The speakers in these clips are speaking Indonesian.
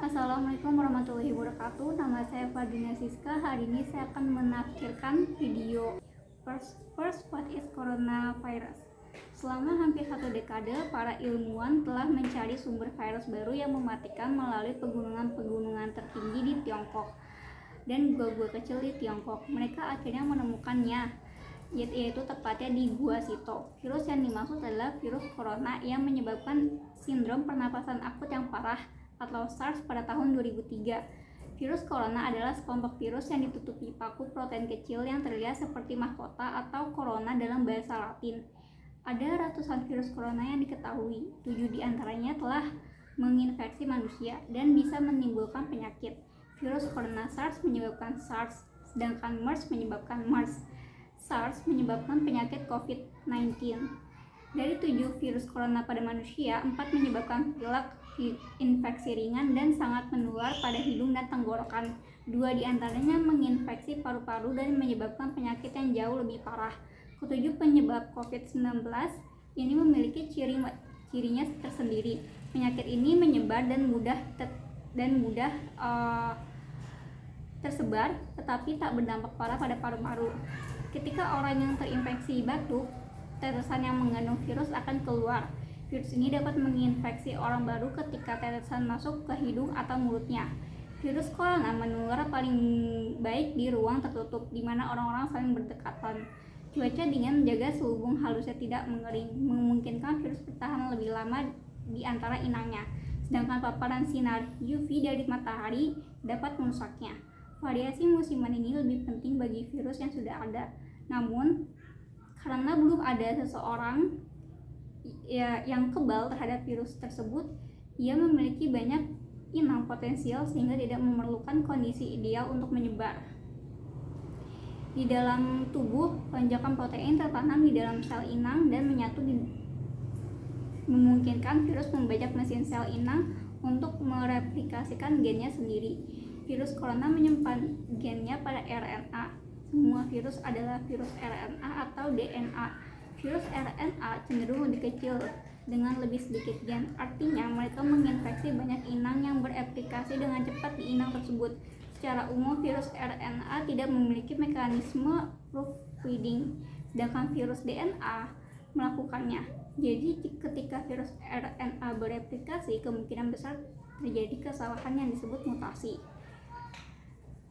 Assalamualaikum warahmatullahi wabarakatuh. Nama saya Fadina Siska. Hari ini saya akan menafsirkan video First, what is coronavirus? Selama hampir 1 dekade, para ilmuwan telah mencari sumber virus baru yang mematikan melalui pegunungan-pegunungan tertinggi di Tiongkok dan gua-gua kecil di Tiongkok. Mereka akhirnya menemukannya, yaitu tepatnya di Gua Sito. Virus yang dimaksud adalah virus corona yang menyebabkan sindrom pernapasan akut yang parah atau SARS pada tahun 2003. Virus corona adalah sekelompok virus yang ditutupi paku protein kecil yang terlihat seperti mahkota atau corona dalam bahasa Latin. Ada ratusan virus corona yang diketahui, 7 diantaranya telah menginfeksi manusia dan bisa menimbulkan penyakit. Virus corona SARS menyebabkan SARS, sedangkan MERS menyebabkan MERS. SARS menyebabkan penyakit COVID-19. Dari 7 virus corona pada manusia, 4 menyebabkan pilek, infeksi ringan dan sangat menular pada hidung dan tenggorokan. 2 diantaranya menginfeksi paru-paru dan menyebabkan penyakit yang jauh lebih parah. Ketujuh penyebab COVID-19 ini memiliki cirinya tersendiri. Penyakit ini menyebar dan mudah tersebar, tetapi tak berdampak parah pada paru-paru. Ketika orang yang terinfeksi batuk, tetesan yang mengandung virus akan keluar. Virus ini dapat menginfeksi orang baru ketika tetesan masuk ke hidung atau mulutnya. Virus corona menular paling baik di ruang tertutup, di mana orang-orang saling berdekatan. Cuaca dingin menjaga selubung halusnya tidak mengering, memungkinkan virus bertahan lebih lama di antara inangnya. Sedangkan paparan sinar UV dari matahari dapat merusaknya. Variasi musiman ini lebih penting bagi virus yang sudah ada. Namun, karena belum ada seseorang yang kebal terhadap virus tersebut, ia memiliki banyak inang potensial sehingga tidak memerlukan kondisi ideal untuk menyebar. Di dalam tubuh, lonjakan protein tertanam di dalam sel inang dan menyatu memungkinkan virus membajak mesin sel inang untuk mereplikasikan gennya sendiri. Virus corona menyimpan gennya pada RNA. Semua virus adalah virus RNA atau DNA. Virus RNA cenderung lebih kecil dengan lebih sedikit gen, artinya mereka menginfeksi banyak inang yang bereplikasi dengan cepat di inang tersebut. Secara umum, virus RNA tidak memiliki mekanisme proof reading, sedangkan virus DNA melakukannya. Jadi, ketika virus RNA bereplikasi, kemungkinan besar terjadi kesalahan yang disebut mutasi.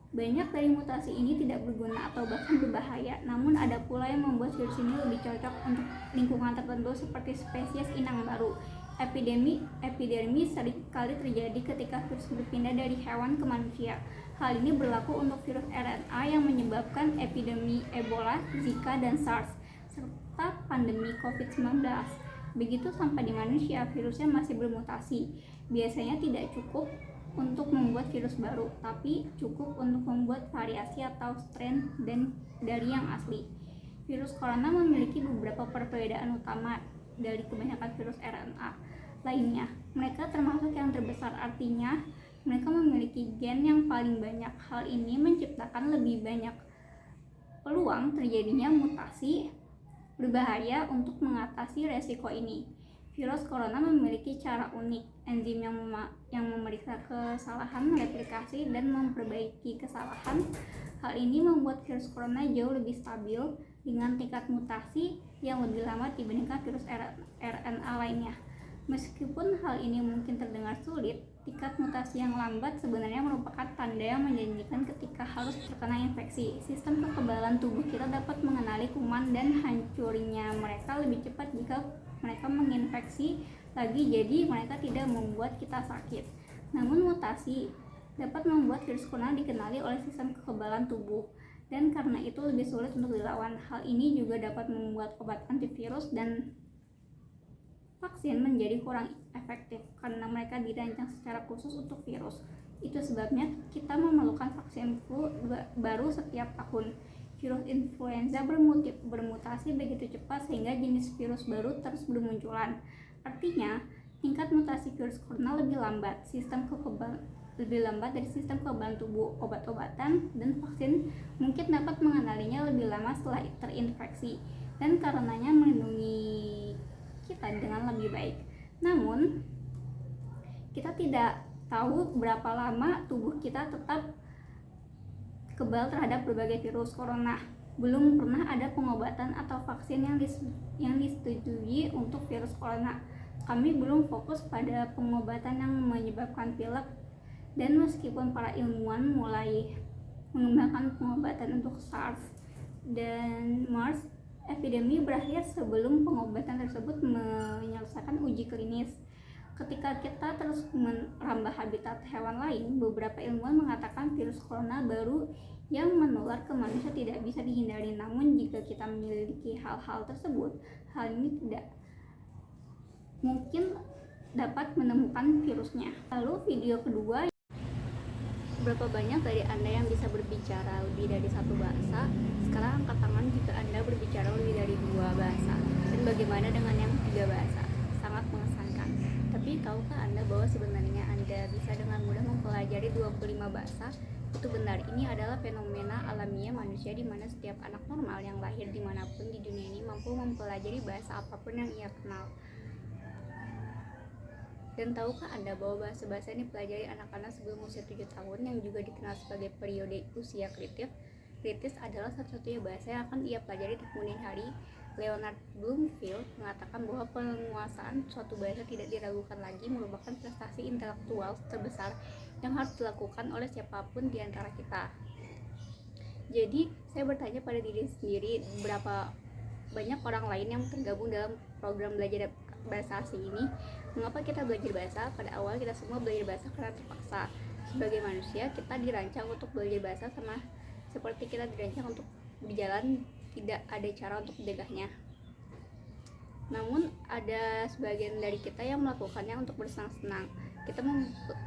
Banyak dari mutasi ini tidak berguna atau bahkan berbahaya, namun ada pula yang membuat virus ini lebih cocok untuk lingkungan tertentu seperti spesies inang baru. Epidemi seringkali terjadi ketika virus berpindah dari hewan ke manusia. Hal ini berlaku untuk virus RNA yang menyebabkan epidemi Ebola, Zika, dan SARS, serta pandemi COVID-19. Begitu sampai di manusia, virusnya masih bermutasi. Biasanya tidak cukup untuk membuat virus baru, tapi cukup untuk membuat variasi atau strain dari yang asli. Virus corona memiliki beberapa perbedaan utama dari kebanyakan virus RNA lainnya. Mereka termasuk yang terbesar, artinya mereka memiliki gen yang paling banyak. Hal ini menciptakan lebih banyak peluang terjadinya mutasi berbahaya. Untuk mengatasi resiko ini, virus corona memiliki cara unik, enzim yang memeriksa kesalahan, replikasi, dan memperbaiki kesalahan. Hal ini membuat virus corona jauh lebih stabil dengan tingkat mutasi yang lebih lama dibandingkan virus RNA lainnya. Meskipun hal ini mungkin terdengar sulit, tingkat mutasi yang lambat sebenarnya merupakan tanda yang menjanjikan ketika harus terkena infeksi. Sistem kekebalan tubuh kita dapat mengenali kuman dan hancurnya mereka lebih cepat jika mereka menginfeksi lagi, jadi mereka tidak membuat kita sakit. Namun mutasi dapat membuat virus corona dikenali oleh sistem kekebalan tubuh, dan karena itu lebih sulit untuk dilawan. Hal ini juga dapat membuat obat antivirus dan vaksin menjadi kurang efektif karena mereka dirancang secara khusus untuk virus. Itu sebabnya kita memerlukan vaksin flu baru setiap tahun. Virus influenza bermutasi begitu cepat sehingga jenis virus baru terus bermunculan. Artinya, tingkat mutasi virus corona lebih lambat dari sistem kekebalan tubuh. Obat-obatan dan vaksin mungkin dapat mengenalinya lebih lama setelah terinfeksi dan karenanya melindungi kita dengan lebih baik. Namun, kita tidak tahu berapa lama tubuh kita tetap kebal terhadap berbagai virus corona. Belum pernah ada pengobatan atau vaksin yang disetujui untuk virus corona. Kami belum fokus pada pengobatan yang menyebabkan pilek, dan meskipun para ilmuwan mulai mengembangkan pengobatan untuk SARS dan MERS, epidemi berakhir sebelum pengobatan tersebut menyelesaikan uji klinis. Ketika kita terus merambah habitat hewan lain, beberapa ilmuwan mengatakan virus corona baru yang menular ke manusia tidak bisa dihindari. Namun jika kita memiliki hal-hal tersebut, hal ini tidak mungkin dapat menemukan virusnya. Lalu video kedua, berapa banyak dari Anda yang bisa berbicara lebih dari satu bahasa? Sekarang angkat tangan jika Anda berbicara lebih dari 2 bahasa. Dan bagaimana dengan yang 3 bahasa? Sangat mengesankan. Tapi tahukah Anda bahwa sebenarnya Anda bisa dengan mudah mempelajari 25 bahasa? Itu benar, ini adalah fenomena alamiah manusia di mana setiap anak normal yang lahir dimanapun di dunia ini mampu mempelajari bahasa apapun yang ia kenal. Dan tahukah Anda bahwa bahasa-bahasa yang dipelajari anak-anak sebelum usia 7 tahun yang juga dikenal sebagai periode usia kritis adalah satu-satunya bahasa yang akan ia pelajari di kemudian hari? Leonard Bloomfield mengatakan bahwa penguasaan suatu bahasa tidak diragukan lagi merupakan prestasi intelektual terbesar yang harus dilakukan oleh siapapun di antara kita. Jadi, saya bertanya pada diri sendiri, berapa banyak orang lain yang tergabung dalam program belajar bahasa asing ini? Mengapa kita belajar bahasa? Pada awal kita semua belajar bahasa karena terpaksa. Sebagai manusia, kita dirancang untuk belajar bahasa sama seperti kita dirancang untuk berjalan, tidak ada cara untuk mencegahnya. Namun ada sebagian dari kita yang melakukannya untuk bersenang-senang. Kita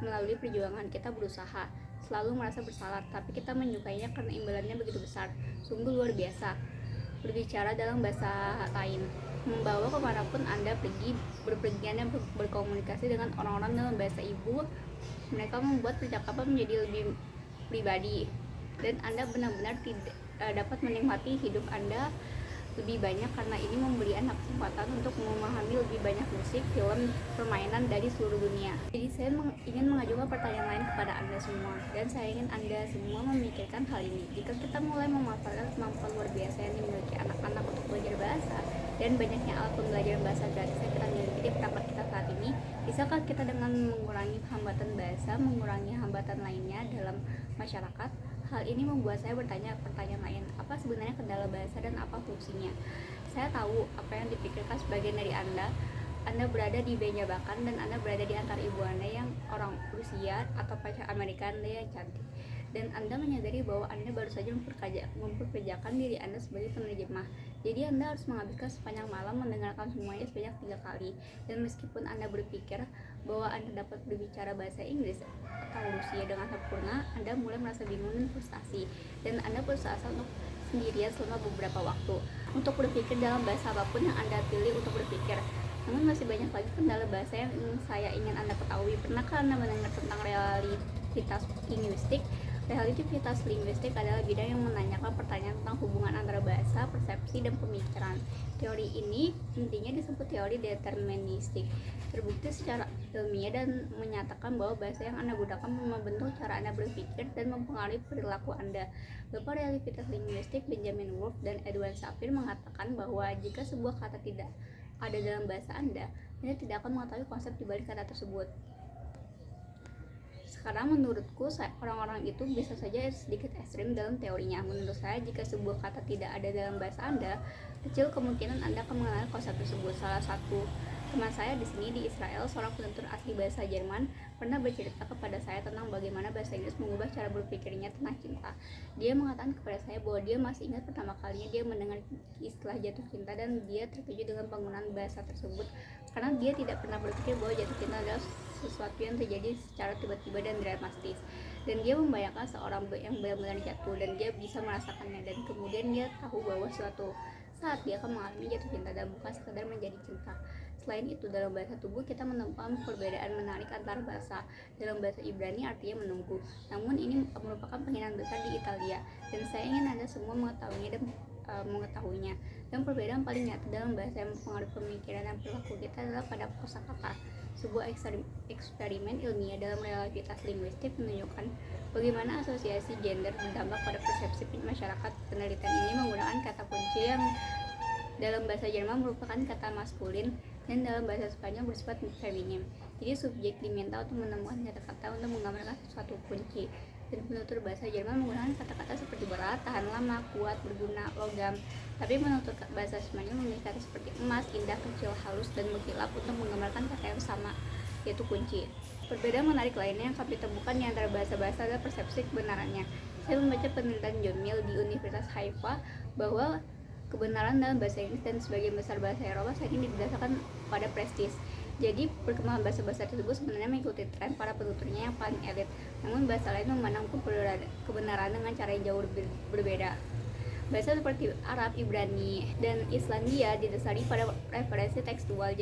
melalui perjuangan, kita berusaha, selalu merasa bersalah, tapi kita menyukainya karena imbalannya begitu besar. Sungguh luar biasa. Berbicara dalam bahasa lain, membawa kemanapun Anda pergi, berpergian dan berkomunikasi dengan orang-orang dalam bahasa ibu, mereka membuat percakapan menjadi lebih pribadi, dan Anda benar-benar tidak dapat menikmati hidup Anda lebih banyak karena ini memberi Anda kesempatan untuk memahami lebih banyak musik, film, permainan dari seluruh dunia. Jadi saya ingin mengajukan pertanyaan lain kepada Anda semua, dan saya ingin Anda semua memikirkan hal ini. Jika kita mulai memanfaatkan kemampuan luar biasa yang dimiliki anak-anak untuk belajar bahasa dan banyaknya alat pembelajaran bahasa gratis yang kita miliki di perangkat kita saat ini, bisakah kita dengan mengurangi hambatan bahasa, mengurangi hambatan lainnya dalam masyarakat? Hal ini membuat saya bertanya pertanyaan lain, apa sebenarnya kendala bahasa dan apa fungsinya? Saya tahu apa yang dipikirkan sebagian dari Anda. Anda berada di meja makan dan Anda berada di antara ibu Anda yang orang Rusia atau pacar Amerika Anda yang cantik. Dan Anda menyadari bahwa Anda baru saja memperkerjakan diri Anda sebagai penerjemah. Jadi Anda harus menghabiskan sepanjang malam mendengarkan semuanya sebanyak 3 kali. Dan meskipun Anda berpikir bahwa Anda dapat berbicara bahasa Inggris atau Rusia dengan sempurna, Anda mulai merasa bingung dan frustasi. Dan Anda berusaha untuk sendirian selama beberapa waktu untuk berpikir dalam bahasa apapun yang Anda pilih untuk berpikir. Namun masih banyak lagi kendala bahasa yang saya ingin Anda ketahui. Pernahkah Anda mendengar tentang realitas linguistik? Realitas linguistik adalah bidang yang menanyakan pertanyaan tentang hubungan antara bahasa, persepsi, dan pemikiran. Teori ini intinya disebut teori deterministik. Terbukti secara ilmiah dan menyatakan bahwa bahasa yang Anda gunakan membentuk cara Anda berpikir dan mempengaruhi perilaku Anda. Bapak realitas linguistik Benjamin Wolf dan Edward Sapir mengatakan bahwa jika sebuah kata tidak ada dalam bahasa Anda tidak akan mengetahui konsep di balik kata tersebut. Sekarang menurutku orang-orang itu bisa saja sedikit ekstrim dalam teorinya. Menurut saya, jika sebuah kata tidak ada dalam bahasa Anda, kecil kemungkinan Anda akan mengenal konsep tersebut. Salah satu teman saya di sini di Israel, seorang penutur asli bahasa Jerman, pernah bercerita kepada saya tentang bagaimana bahasa Inggris mengubah cara berpikirnya tentang cinta. Dia mengatakan kepada saya bahwa dia masih ingat pertama kalinya dia mendengar istilah jatuh cinta, dan dia terkejut dengan penggunaan bahasa tersebut karena dia tidak pernah berpikir bahwa jatuh cinta adalah sesuatu yang terjadi secara tiba-tiba dan dramatis. Dan dia membayangkan seorang yang benar-benar jatuh dan dia bisa merasakannya, dan kemudian dia tahu bahwa suatu saat dia akan mengalami jatuh cinta dan bukan sekadar menjadi cinta. Selain itu, dalam bahasa tubuh kita menemukan perbedaan menarik antar bahasa. Dalam bahasa Ibrani artinya menunggu, namun ini merupakan penghinaan besar di Italia, dan saya ingin Anda semua mengetahuinya dan mengetahuinya. Dan perbedaan paling nyata dalam bahasa yang mempengaruhi pemikiran dan perilaku kita adalah pada kosakata. Sebuah eksperimen ilmiah dalam relativitas linguistik menunjukkan bagaimana asosiasi gender berdampak pada persepsi masyarakat. Penelitian ini menggunakan kata kunci yang dalam bahasa Jerman merupakan kata maskulin dan dalam bahasa Spanyol bersifat feminim. Jadi subjek diminta untuk menemukan kata-kata untuk menggambarkan suatu kunci. Dan penutur bahasa Jerman menggunakan kata-kata seperti berat, tahan lama, kuat, berguna, logam. Tapi penutur bahasa Spanyol memilih kata seperti emas, indah, kecil, halus, dan mengkilap untuk menggambarkan kata yang sama, yaitu kunci. Perbedaan menarik lainnya yang kami temukan di antara bahasa-bahasa adalah persepsi kebenarannya. Saya membaca penelitian John Mill di Universitas Haifa bahwa kebenaran dalam bahasa Inggris dan sebagian besar bahasa Eropa saat ini didasarkan pada prestis. Jadi perkembangan bahasa-bahasa tersebut sebenarnya mengikuti tren para penuturnya yang paling elit. Namun bahasa lain memandang kebenaran dengan cara yang jauh berbeda. Bahasa seperti Arab, Ibrani, dan Islandia didasari pada referensi tekstual.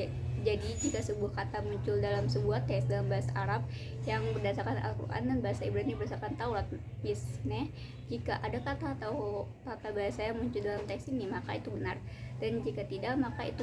Jadi jika sebuah kata muncul dalam sebuah teks dalam bahasa Arab yang berdasarkan Al-Quran dan bahasa Ibrani berdasarkan Taurat, misalnya jika ada kata atau tata bahasa yang muncul dalam teks ini maka itu benar, dan jika tidak maka itu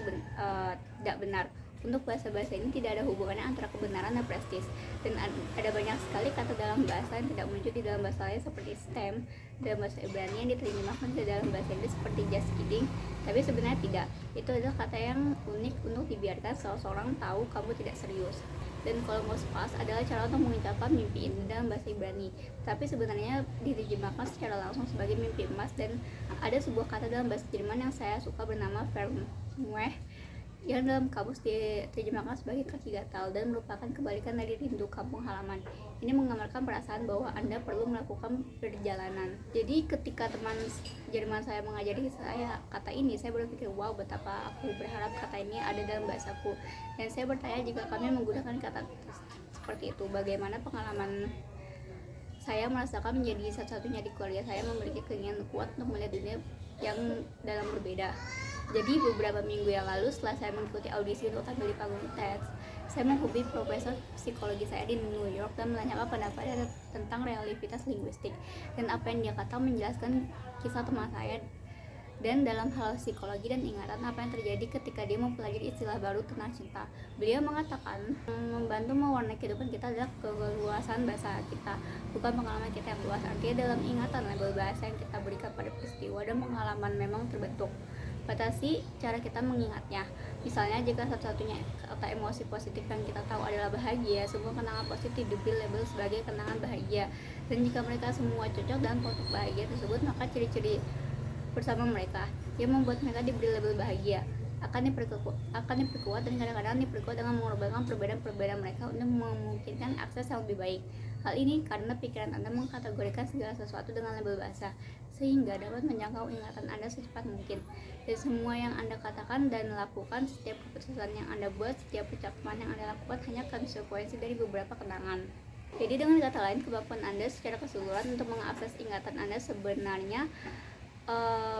tidak benar. Untuk bahasa-bahasa ini tidak ada hubungannya antara kebenaran dan prestis, dan ada banyak sekali kata dalam bahasa yang tidak muncul di dalam bahasa lain seperti stem dalam bahasa Ibrani yang diterjemahkan ke dalam bahasa Inggris seperti just kidding, tapi sebenarnya tidak. Itu adalah kata yang unik untuk dibiarkan seseorang tahu kamu tidak serius. Dan kolomos pas adalah cara untuk mengucapkan mimpi indah dalam bahasa Ibrani, tapi sebenarnya diterjemahkan secara langsung sebagai mimpi emas. Dan ada sebuah kata dalam bahasa Jerman yang saya suka bernama Vermweh yang dalam kamus diterjemahkan sebagai kaki gatal dan merupakan kebalikan dari rindu kampung halaman. Ini menggambarkan perasaan bahwa Anda perlu melakukan perjalanan. Jadi ketika teman Jerman saya mengajari saya kata ini, saya berpikir wow, betapa aku berharap kata ini ada dalam bahasaku. Dan saya bertanya, jika kami menggunakan kata seperti itu, bagaimana pengalaman saya merasakan menjadi satu-satunya di keluarga saya memiliki keinginan kuat untuk melihat dunia yang dalam berbeda. Jadi beberapa minggu yang lalu setelah saya mengikuti audisi untuk tampil di panggung TEDx, saya menghubungi profesor psikologi saya di New York dan menanyakan pendapatnya tentang relativitas linguistik dan apa yang dia kata menjelaskan kisah teman saya dan dalam hal psikologi dan ingatan apa yang terjadi ketika dia mempelajari istilah baru tentang cinta. Beliau mengatakan membantu mewarnai kehidupan kita adalah keluasan bahasa kita, bukan pengalaman kita yang luas. Artinya dalam ingatan label bahasa yang kita berikan pada peristiwa dan pengalaman memang terbentuk. Batasi cara kita mengingatnya. Misalnya jika satu-satunya kata emosi positif yang kita tahu adalah bahagia, semua kenangan positif diberi label sebagai kenangan bahagia. Dan jika mereka semua cocok dengan potok bahagia tersebut, maka ciri-ciri bersama mereka yang membuat mereka diberi label bahagia akan diperkuat dan kadang-kadang diperkuat dengan mengorbankan perbedaan-perbedaan mereka untuk memungkinkan akses yang lebih baik. Hal ini karena pikiran Anda mengkategorikan segala sesuatu dengan label bahasa, sehingga dapat menjangkau ingatan Anda secepat mungkin. Dan semua yang Anda katakan dan lakukan, setiap keputusan yang Anda buat, setiap ucapan yang Anda lakukan hanya konsekuensi dari beberapa kenangan. Jadi dengan kata lain, kemampuan Anda secara keseluruhan untuk mengakses ingatan Anda sebenarnya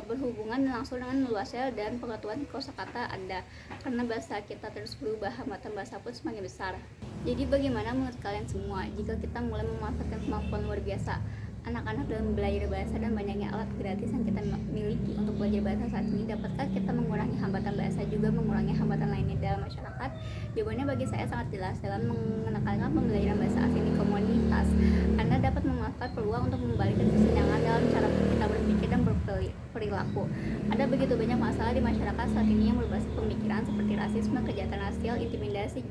berhubungan langsung dengan luasnya dan pengetahuan kosakata Anda, karena bahasa kita terus berubah, hambatan bahasa pun semakin besar. Jadi bagaimana menurut kalian semua jika kita mulai memanfaatkan kemampuan luar biasa anak-anak dalam belajar bahasa dan banyaknya alat gratis yang kita miliki untuk belajar bahasa saat ini? Dapatkah kita mengurangi hambatan bahasa juga mengurangi hambatan lainnya dalam masyarakat? Jawabannya bagi saya sangat jelas. Dalam menekankan pembelajaran bahasa asing di komunitas, Anda dapat memanfaatkan peluang untuk membalikkan kesenjangan dalam cara kita berpikir dan berperilaku. Ada begitu banyak masalah di masyarakat saat ini yang berbasis pemikiran seperti rasisme, kejahatan rasial, intimidasi.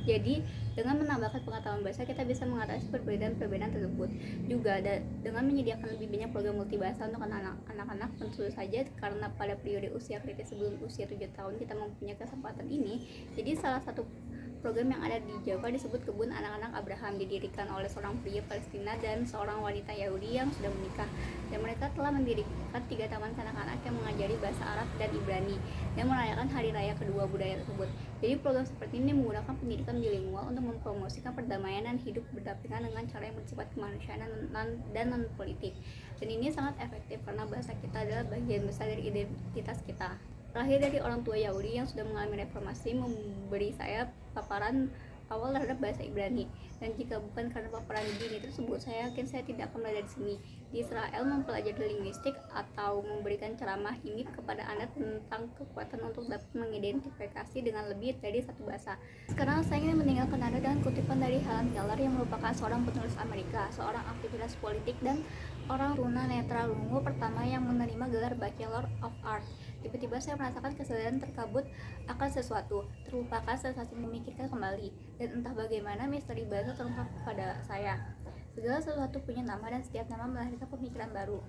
Jadi dengan menambahkan pengetahuan bahasa, kita bisa mengatasi perbedaan-perbedaan tersebut. Juga dengan menyediakan lebih banyak program multibahasa untuk anak-anak, tentu saja karena pada periode usia kritis sebelum usia 7 tahun kita mempunyai kesempatan ini. Jadi salah satu program yang ada di Java disebut Kebun Anak-anak Abraham, didirikan oleh seorang pria Palestina dan seorang wanita Yahudi yang sudah menikah, dan mereka telah mendirikan 3 taman kanak-kanak yang mengajari bahasa Arab dan Ibrani dan merayakan hari raya kedua budaya tersebut. Jadi program seperti ini menggunakan pendidikan bilingual untuk mempromosikan perdamaian dan hidup berdampingan dengan cara yang bersifat kemanusiaan dan non-politik. Dan ini sangat efektif karena bahasa kita adalah bagian besar dari identitas kita. Terakhir, dari orang tua Yahudi yang sudah mengalami reformasi memberi saya paparan awal terhadap bahasa Ibrani, dan jika bukan karena paparan di ini tersebut, saya yakin saya tidak akan berada di sini di Israel mempelajari linguistik atau memberikan ceramah ini kepada Anda tentang kekuatan untuk dapat mengidentifikasi dengan lebih dari satu bahasa. Sekarang saya ingin meninggalkan Anda dengan kutipan dari Helen Keller yang merupakan seorang penulis Amerika, seorang aktivis politik, dan orang tunanetra ungu pertama yang menerima gelar Bachelor of Arts. Tiba-tiba saya merasakan kesadaran terkabut akan sesuatu, terlupakan sensasi memikirkan kembali, dan entah bagaimana misteri bahasa terungkap kepada saya. Segala sesuatu punya nama dan setiap nama melahirkan pemikiran baru.